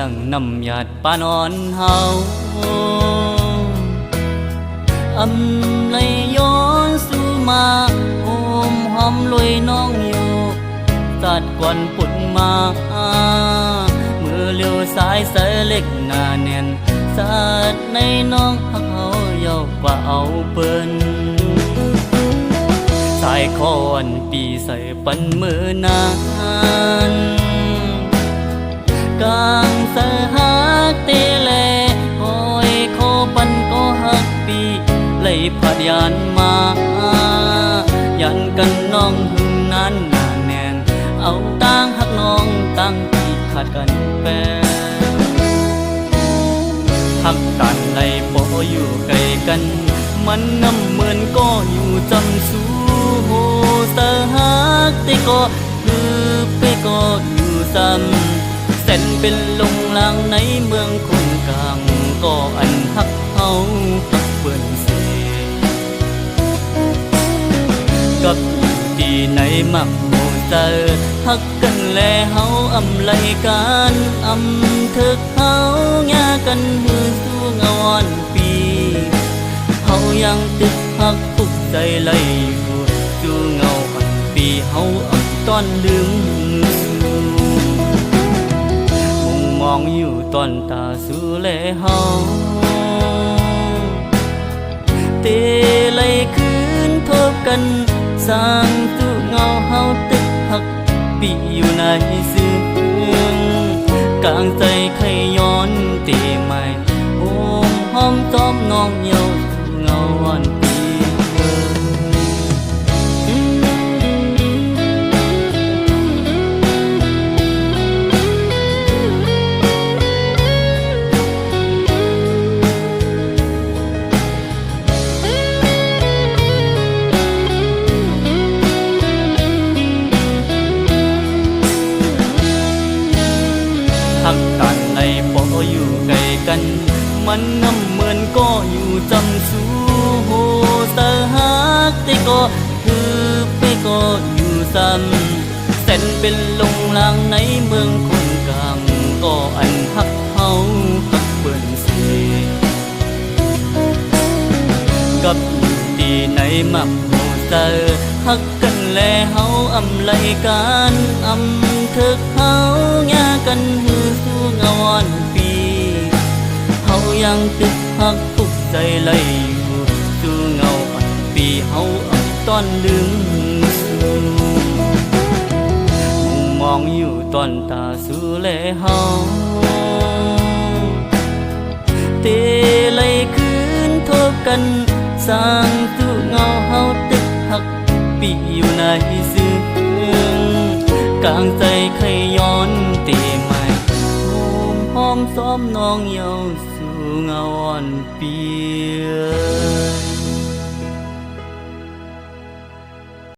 ลังนำหยาดปานอนเฮาอำไหลย้อนสู่มาโอมหอมลอยน้องอยู่สาดกวนปุ่นมามือเลี้ยวสายสายเล็กหน้าแน่นสาดในน้องเฮาเยาวกว่าเอาเปิ้นสายคอนปีใส่ปันมือนานกางสะหักเตเลคอยโคปันก็หักปีไหลผัดยานมายันกันน้องหึงนั้นหนาแน่นเอาตั้งหักน้องตั้งที่ขาดกันแปรหักกันในบ่อยู่ไกลกันมันน้ำเหมือนก็อยู่จำสู้โหสะหักแต่ก็คือไปก็อยู่ซ้ำเส้นเป็นลงลางในเมืองคงกลางก็อันหักเฮาหักเปิ้นเสกับดีในมักโหเจอหักกันแลเฮาอำไหลกันอำถึกเฮาแง่กันมือสู้เงาอ่อนปีเฮายังตึกหักทุกใจไหลอยู่จู่เงาอ่อนปีเฮาอ่อนตอนลืมมองอยู่ตอนตาสู่แลเฮาเตไหลคืนทบกันสร้างตุเงาเฮาตึกหักปีอยู่ในซึ้งกลางใจใครย้อนตีใหม่โอมหอมจอมน้องเยาเงาอ่อนปีหักกันในบ่อยู่ไกลกันมันน้ำเหมือนก็อยู่จำสู้โหสะหักแต่ก็คือไปก็อยู่ซ้ำเส้นเป็นลงลางในเมืองคงกลางก็อันหักเฮาหักเปิ้นเสกับดีในมักโหเจอหักกันแลเฮาอำไหลกันอำถึกเฮาแง่กันหือสู้เงาอ่อนปีเฮายังตึกหักทุกใจไหลอยู่สู้เงาอ่อนปีเฮาอ่อนตอนลืมมองอยู่ตอนตาสู่แลเฮาเตไหลคืนทบกันสร้างตุเงาเฮาตึกหักปีอยู่ในซึ้งกลางใจใครย้อนตีใหม่โอมหอมซ้อมน้องเยาสู่เงาอ่อนเปีย